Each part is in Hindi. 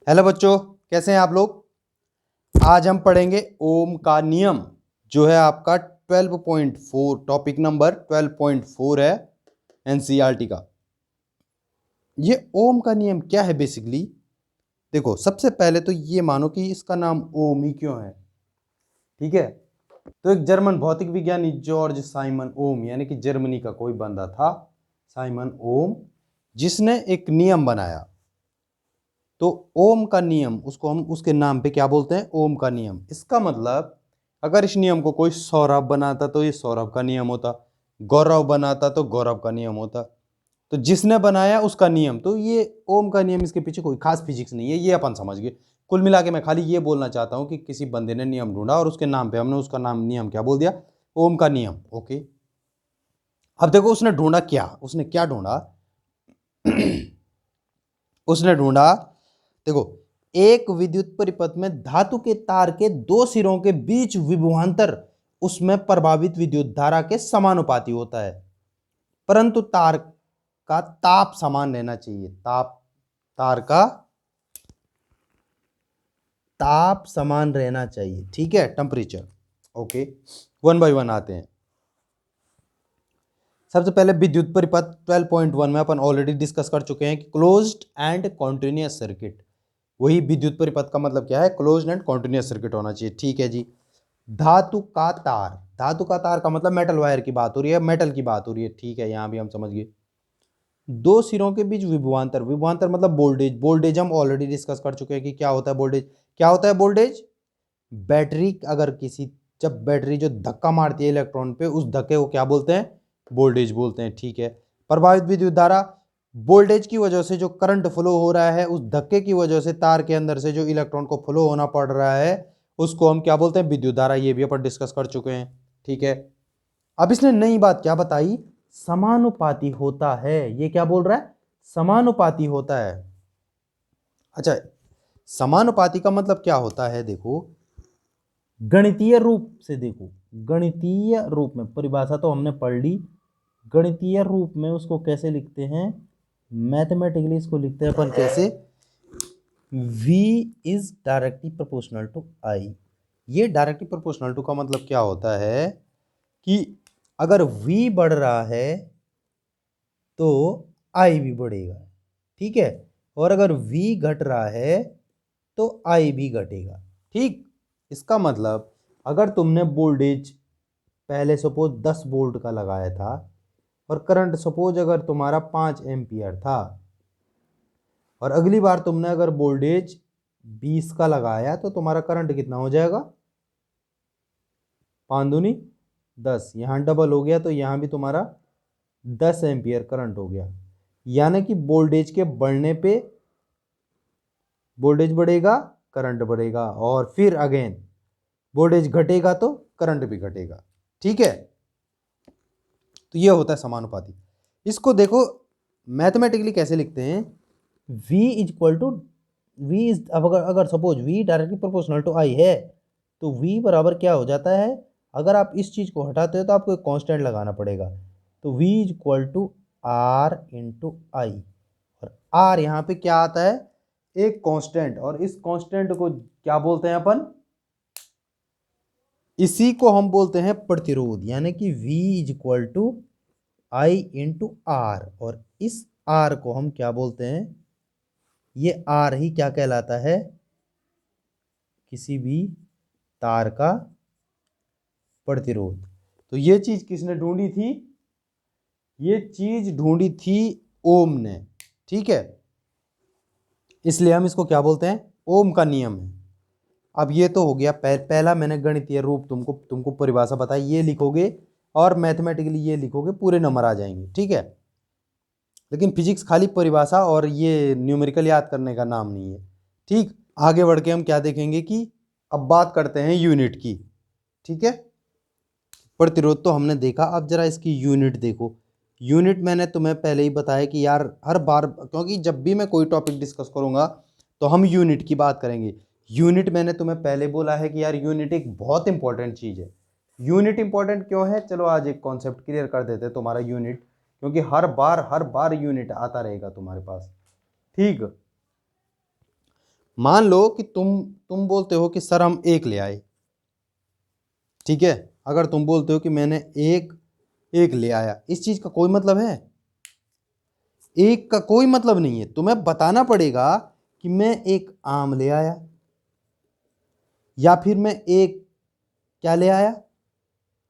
हेलो बच्चों, कैसे हैं आप लोग। आज हम पढ़ेंगे ओम का नियम, जो है आपका 12.4, टॉपिक नंबर 12.4 है एनसीईआरटी का। ये ओम का नियम क्या है बेसिकली। देखो, सबसे पहले तो ये मानो कि इसका नाम ओम ही क्यों है। ठीक है, तो एक जर्मन भौतिक विज्ञानी जॉर्ज साइमन ओम, यानी कि जर्मनी का कोई बंदा था, साइमन ओम, जिसने एक नियम बनाया। तो ओम का नियम, उसको हम उसके नाम पे क्या बोलते हैं, ओम का नियम। इसका मतलब अगर इस नियम को कोई सौरभ बनाता तो ये सौरभ का नियम होता, गौरव बनाता तो गौरव का नियम होता। तो जिसने बनाया उसका नियम, तो ये ओम का नियम, इसके पीछे कोई खास फिजिक्स नहीं है, ये अपन समझ गए। कुल मिला के मैं खाली ये बोलना चाहता हूं कि किसी बंदे ने नियम ढूंढा और उसके नाम पे हमने उसका नाम, नियम क्या बोल दिया, ओम का नियम। ओके, अब देखो उसने ढूंढा क्या, उसने क्या ढूंढा उसने ढूंढा, देखो, एक विद्युत परिपथ में धातु के तार के दो सिरों के बीच विभवांतर उसमें प्रभावित विद्युत धारा के समानुपाती होता है, परंतु तार का ताप समान रहना चाहिए। तार का ताप समान रहना चाहिए, ठीक है, temperature. Okay, one by one आते हैं। सबसे पहले विद्युत परिपथ 12.1 में अपन ऑलरेडी डिस्कस कर चुके हैं कि क्लोज्ड एंड कॉन्टिन्यूअस सर्किट। वही विद्युत परिपथ का मतलब क्या है, क्लोज्ड एंड कॉन्टिन्यूअस सर्किट होना चाहिए, ठीक है जी। धातु का तार, धातु का तार का मतलब मेटल वायर की बात हो रही है, मेटल की बात हो रही है, ठीक है, यहां भी हम समझ गए। दो सिरों के बीच विभवांतर, विभवांतर मतलब वोल्टेज। वोल्टेज हम ऑलरेडी डिस्कस कर चुके हैं कि क्या होता है वोल्टेज। क्या होता है वोल्टेज, बैटरी अगर किसी, जब बैटरी जो धक्का मारती है इलेक्ट्रॉन पे, उस धक्के को क्या बोलते हैं, वोल्टेज बोलते हैं, ठीक है। प्रभावित विद्युत धारा, वोल्टेज की वजह से जो करंट फ्लो हो रहा है, उस धक्के की वजह से तार के अंदर से जो इलेक्ट्रॉन को फ्लो होना पड़ रहा है, उसको हम क्या बोलते हैं, विद्युत धारा। ये भी अपन डिस्कस कर चुके हैं, ठीक है। अब इसने नई बात क्या बताई, समानुपाती होता है। ये क्या बोल रहा है, समानुपाती होता है। अच्छा, समानुपाती का मतलब क्या होता है, देखो, गणितीय रूप से देखो, गणितीय रूप में, परिभाषा तो हमने पढ़ ली, गणितीय रूप में उसको कैसे लिखते हैं, मैथमेटिकली इसको लिखते हैं अपन कैसे, V is directly proportional to I। ये डायरेक्टली प्रोपोर्शनल टू का मतलब क्या होता है कि अगर V बढ़ रहा है तो I भी बढ़ेगा, ठीक है, और अगर V घट रहा है तो I भी घटेगा, ठीक। इसका मतलब अगर तुमने वोल्टेज पहले सपोज 10 वोल्ट का लगाया था, और करंट सपोज अगर तुम्हारा 5 एम्पियर था, और अगली बार तुमने अगर वोल्टेज 20 का लगाया, तो तुम्हारा करंट कितना हो जाएगा, 5 दूनी 10, यहाँ डबल हो गया, तो यहाँ भी तुम्हारा 10 एम्पियर करंट हो गया। यानी कि वोल्टेज के बढ़ने पे वोल्टेज बढ़ेगा, करंट बढ़ेगा, और फिर अगेन वोल्टेज घटेगा तो करंट भी घटेगा, ठीक है। तो ये होता है समानुपाती। इसको देखो मैथमेटिकली कैसे लिखते हैं, V is equal to, V is, अब अगर suppose V directly proportional to I है, तो V बराबर क्या हो जाता है, अगर आप इस चीज को हटाते हो तो आपको एक कांस्टेंट लगाना पड़ेगा, तो V is equal to R into I, और R यहाँ पे क्या आता है, एक कांस्टेंट, और इस कांस्टेंट को क्या बोलते हैं अपन, इसी को हम बोलते हैं प्रतिरोध, यानी कि V is equal to I into R, और इस R को हम क्या बोलते हैं, ये R ही क्या कहलाता है, किसी भी तार का प्रतिरोध। तो ये चीज किसने ढूंढी थी, ये चीज ढूंढी थी ओम ने, ठीक है। इसलिए हम इसको क्या बोलते हैं, ओम का नियम है। अब ये तो हो गया पहला मैंने गणितीय रूप तुमको तुमको परिभाषा बताई, ये लिखोगे और मैथमेटिकली ये लिखोगे, पूरे नंबर आ जाएंगे, ठीक है। लेकिन फिजिक्स खाली परिभाषा और ये न्यूमेरिकल याद करने का नाम नहीं है, ठीक। आगे बढ़ के हम क्या देखेंगे कि अब बात करते हैं यूनिट की, ठीक है। प्रतिरोध तो हमने देखा, अब जरा इसकी यूनिट देखो। यूनिट मैंने तुम्हें पहले ही बताया कि यार हर बार, क्योंकि जब भी मैं कोई टॉपिक डिस्कस करूंगा तो हम यूनिट की बात करेंगे। यूनिट मैंने तुम्हें पहले बोला है कि यार यूनिट एक बहुत इंपॉर्टेंट चीज़ है। यूनिट इंपॉर्टेंट क्यों है, चलो आज एक कॉन्सेप्ट क्लियर कर देते हैं तुम्हारा यूनिट, क्योंकि हर बार यूनिट आता रहेगा तुम्हारे पास, ठीक। मान लो कि तुम बोलते हो कि सर हम 1 ले आए, ठीक है। अगर तुम बोलते हो कि मैंने एक ले आया, इस चीज का कोई मतलब है? एक का कोई मतलब नहीं है। तुम्हें बताना पड़ेगा कि मैं एक आम ले आया, या फिर मैं एक क्या ले आया,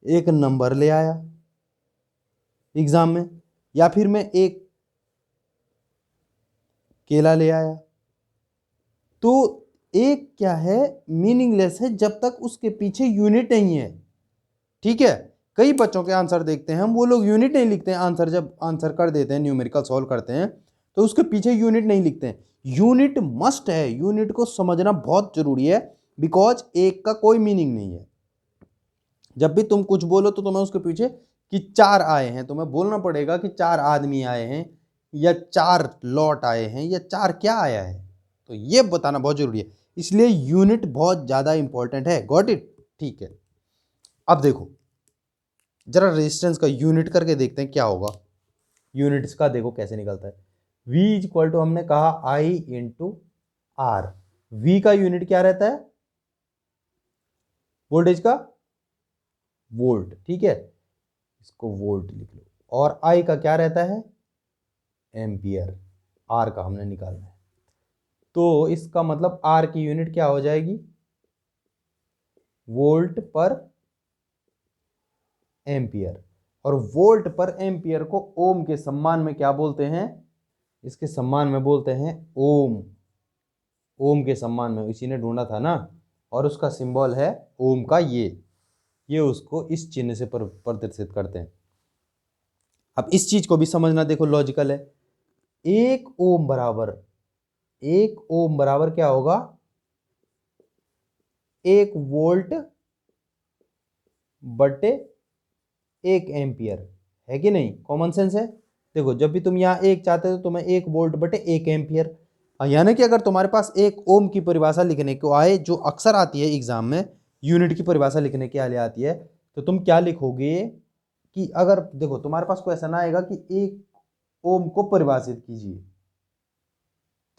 एक नंबर ले आया एग्जाम में, या फिर मैं एक केला ले आया। तो एक क्या है, मीनिंगलेस है जब तक उसके पीछे यूनिट नहीं है, ठीक है। कई बच्चों के आंसर देखते हैं हम, वो लोग यूनिट नहीं लिखते हैं आंसर, जब आंसर कर देते हैं न्यूमेरिकल सॉल्व करते हैं तो उसके पीछे यूनिट नहीं लिखते हैं। यूनिट मस्ट है, यूनिट को समझना बहुत जरूरी है, बिकॉज एक का कोई मीनिंग नहीं है। जब भी तुम कुछ बोलो तो तुम्हें उसके पीछे कि 4 आए हैं, तुम्हें बोलना पड़ेगा कि 4 आदमी आए हैं, या 4 लॉट आए हैं, या 4 क्या आया है, तो ये बताना बहुत जरूरी है। इसलिए यूनिट बहुत ज्यादा इंपॉर्टेंट है। Got it? ठीक है। अब देखो जरा रेजिस्टेंस का यूनिट करके देखते हैं क्या होगा। यूनिट्स का देखो कैसे निकलता है। V इक्वल टू हमने कहा I इंटू आर। V का यूनिट क्या रहता है? वोल्टेज का वोल्ट, ठीक है, इसको वोल्ट लिख लो। और I का क्या रहता है? एम्पियर। R का हमने निकालना है, तो इसका मतलब R की यूनिट क्या हो जाएगी? वोल्ट पर एम्पियर। और वोल्ट पर एम्पियर को ओम के सम्मान में क्या बोलते हैं? इसके सम्मान में बोलते हैं ओम। ओम के सम्मान में इसी ने ढूंढा था ना, और उसका सिंबल है ओम का ये उसको इस चिन्ह से प्रदर्शित करते हैं। अब इस चीज को भी समझना, देखो लॉजिकल है। 1 ओम बराबर क्या होगा? 1 वोल्ट बटे 1 एम्पियर, है कि नहीं? कॉमन सेंस है। देखो जब भी तुम यहाँ 1 चाहते हो तो तुम्हें 1 वोल्ट बटे 1 एम्पियर, यानी कि अगर तुम्हारे पास 1 ओम की परिभाषा लिखने को आए, जो अक्सर आती है एग्जाम में, यूनिट की परिभाषा लिखने के लिए आती है, तो तुम क्या लिखोगे कि अगर देखो तुम्हारे पास कोई ऐसा ना आएगा कि 1 ओम को परिभाषित कीजिए,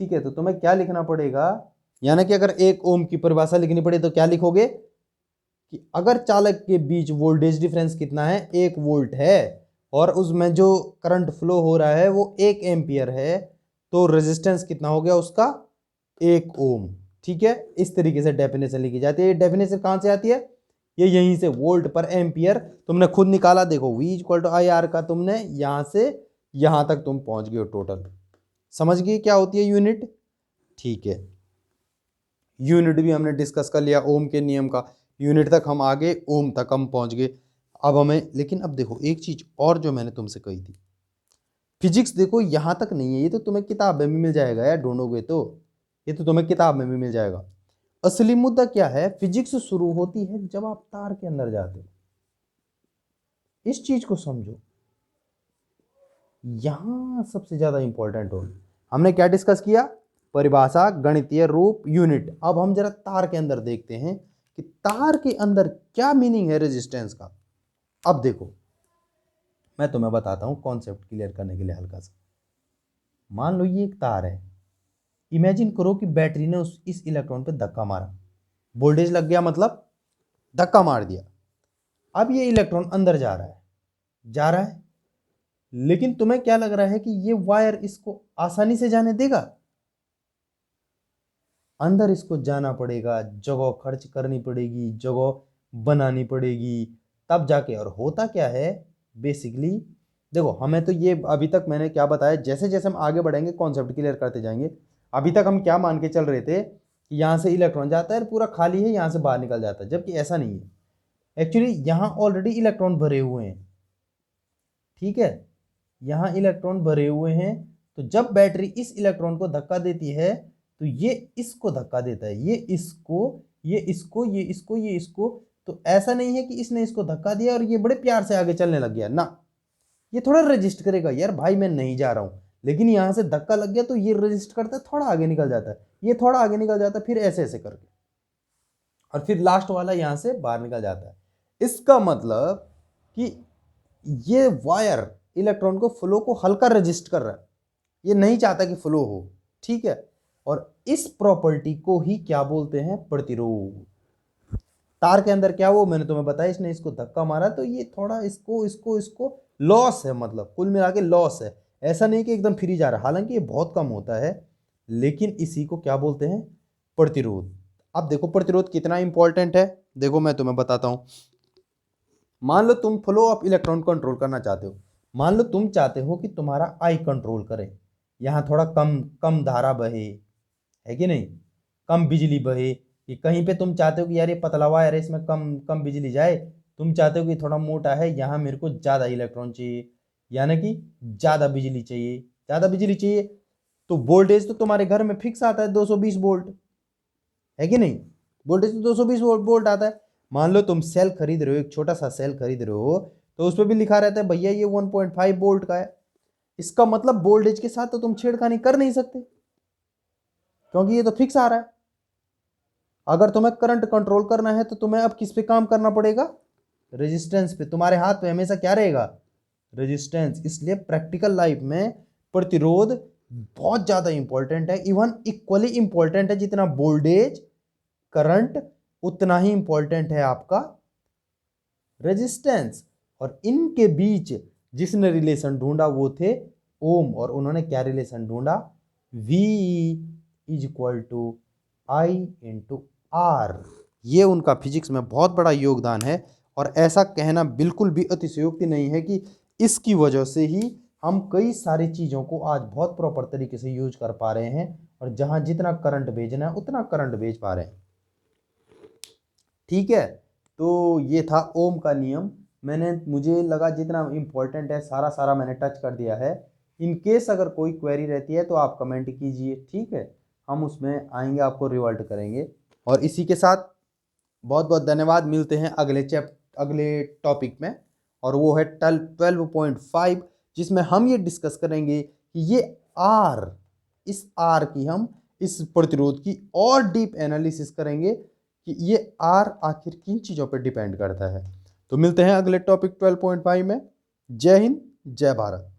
ठीक है, तो तुम्हें क्या लिखना पड़ेगा, यानी कि अगर 1 ओम की परिभाषा लिखनी पड़े तो क्या लिखोगे कि अगर चालक के बीच वोल्टेज डिफरेंस कितना है, 1 वोल्ट है, और उसमें जो करंट फ्लो हो रहा है वो 1 एम्पियर है, तो रेजिस्टेंस कितना हो गया उसका? 1 ओम। ठीक है, इस तरीके से डेफिनेशन लिखी जाती है। ये डेफिनेशन कहां से आती है? ये यहीं से, वोल्ट पर एम्पियर तुमने खुद निकाला। देखो V equal to I R का तुमने यहां से यहां तक तुम पहुंच गए हो टोटल। समझ गए क्या होती है यूनिट? ठीक है, यूनिट भी हमने डिस्कस कर लिया, ओम के नियम का यूनिट तक हम आगे, ओम तक हम पहुंच गए। अब हमें, लेकिन अब देखो एक चीज और जो मैंने तुमसे कही थी, फिजिक्स देखो यहां तक नहीं है, ये तो तुम्हें किताब में भी मिल जाएगा यार, ढूंढोगे तो ये तो तुम्हें किताब में भी मिल जाएगा। असली मुद्दा क्या है? फिजिक्स शुरू होती है जब आप तार के अंदर जाते हो। इस चीज को समझो, यहां सबसे ज्यादा इंपॉर्टेंट हो। हमने क्या डिस्कस किया? परिभाषा, गणितीय रूप, यूनिट। अब हम जरा तार के अंदर देखते हैं कि तार के अंदर क्या मीनिंग है रेजिस्टेंस का। अब देखो मैं तुम्हें बताता हूं कॉन्सेप्ट क्लियर करने के लिए हल्का सा। मान लो ये एक तार है, इमेजिन करो कि बैटरी ने इस इलेक्ट्रॉन पे धक्का मारा, वोल्टेज लग गया, मतलब धक्का मार दिया। अब ये इलेक्ट्रॉन अंदर जा रहा है, लेकिन तुम्हें क्या लग रहा है कि ये वायर इसको आसानी से जाने देगा? अंदर इसको जाना पड़ेगा, जगह खर्च करनी पड़ेगी, जगह बनानी पड़ेगी, तब जाके। और होता क्या है बेसिकली, देखो हमें तो ये अभी तक मैंने क्या बताया, जैसे जैसे हम आगे बढ़ेंगे कॉन्सेप्ट क्लियर करते जाएंगे। अभी तक हम क्या मान के चल रहे थे कि यहाँ से इलेक्ट्रॉन जाता है, पूरा खाली है, यहाँ से बाहर निकल जाता है, जबकि ऐसा नहीं है। एक्चुअली यहाँ ऑलरेडी इलेक्ट्रॉन भरे हुए हैं, ठीक है, यहाँ इलेक्ट्रॉन भरे हुए हैं। तो जब बैटरी इस इलेक्ट्रॉन को धक्का देती है तो ये इसको धक्का देता है, ये इसको, ये इसको, ये इसको, ये इसको। तो ऐसा नहीं है कि इसने इसको धक्का दिया और ये बड़े प्यार से आगे चलने लग गया ना, ये थोड़ा रजिस्ट करेगा, यार भाई मैं नहीं जा रहा हूं, लेकिन यहां से धक्का लग गया तो ये रजिस्ट करता है, थोड़ा आगे निकल जाता है, ये थोड़ा आगे निकल जाता है, फिर ऐसे ऐसे करके, और फिर लास्ट वाला यहां से बाहर निकल जाता है। इसका मतलब कि ये वायर इलेक्ट्रॉन को फ्लो को हल्का रजिस्ट कर रहा है, ये नहीं चाहता कि फ्लो हो, ठीक है। और इस प्रॉपर्टी को ही क्या बोलते हैं, प्रतिरोध। तार के अंदर क्या वो मैंने तुम्हें बताया, इसने इसको धक्का मारा तो ये थोड़ा इसको लॉस है, मतलब कुल मिला के लॉस है। ऐसा नहीं कि एकदम फ्री जा रहा है, हालांकि ये बहुत कम होता है, लेकिन इसी को क्या बोलते हैं, प्रतिरोध। अब देखो प्रतिरोध कितना इंपॉर्टेंट है, देखो मैं तुम्हें बताता हूं। मान लो तुम फ्लो ऑफ इलेक्ट्रॉन कंट्रोल करना चाहते हो, मान लो तुम चाहते हो कि तुम्हारा आई कंट्रोल करे, यहाँ थोड़ा कम कम धारा बहे, है कि नहीं, कम बिजली बहे, कि कहीं पे तुम चाहते हो कि यार ये पतला वायर है इसमें कम कम बिजली जाए, तुम चाहते हो कि थोड़ा मोटा है यहाँ मेरे को ज़्यादा इलेक्ट्रॉन चाहिए, यानी कि ज़्यादा बिजली चाहिए, ज़्यादा बिजली चाहिए, तो वोल्टेज तो तुम्हारे घर में फिक्स आता है 220 वोल्ट, है कि नहीं, वोल्टेज तो 220 वोल्ट आता है। मान लो तुम सेल खरीद रहे हो, एक छोटा सा सेल खरीद रहे हो, तो उस पर भी लिखा रहता है भैया ये 1.5 वोल्ट का है, इसका मतलब वोल्टेज के साथ तो तुम छेड़खानी कर नहीं सकते, क्योंकि ये तो फिक्स आ रहा है। अगर तुम्हें करंट कंट्रोल करना है तो तुम्हें अब किस पे काम करना पड़ेगा, रेजिस्टेंस पे। तुम्हारे हाथ पे हमेशा क्या रहेगा, रेजिस्टेंस। इसलिए प्रैक्टिकल लाइफ में प्रतिरोध बहुत ज्यादा इंपॉर्टेंट है, इवन इक्वली इंपॉर्टेंट है जितना वोल्टेज करंट, उतना ही इंपॉर्टेंट है आपका रेजिस्टेंस। और इनके बीच जिसने रिलेशन ढूंढा वो थे ओम, और उन्होंने क्या रिलेशन ढूंढा, V is equal to I into R. ये उनका फिजिक्स में बहुत बड़ा योगदान है, और ऐसा कहना बिल्कुल भी अतिशयोक्ति नहीं है कि इसकी वजह से ही हम कई सारी चीज़ों को आज बहुत प्रॉपर तरीके से यूज कर पा रहे हैं, और जहां जितना करंट भेजना है उतना करंट भेज पा रहे हैं। ठीक है, तो ये था ओम का नियम। मुझे लगा जितना इम्पोर्टेंट है सारा सारा मैंने टच कर दिया है। इन केस अगर कोई क्वेरी रहती है तो आप कमेंट कीजिए, ठीक है, हम उसमें आएंगे, आपको रिवर्ट करेंगे। और इसी के साथ बहुत बहुत धन्यवाद, मिलते हैं अगले टॉपिक में, और वो है 12.5, जिसमें हम ये डिस्कस करेंगे कि ये आर, इस आर की हम इस प्रतिरोध की और डीप एनालिसिस करेंगे कि ये आर आखिर किन चीज़ों पर डिपेंड करता है। तो मिलते हैं अगले टॉपिक 12.5 में। जय हिंद, जय भारत।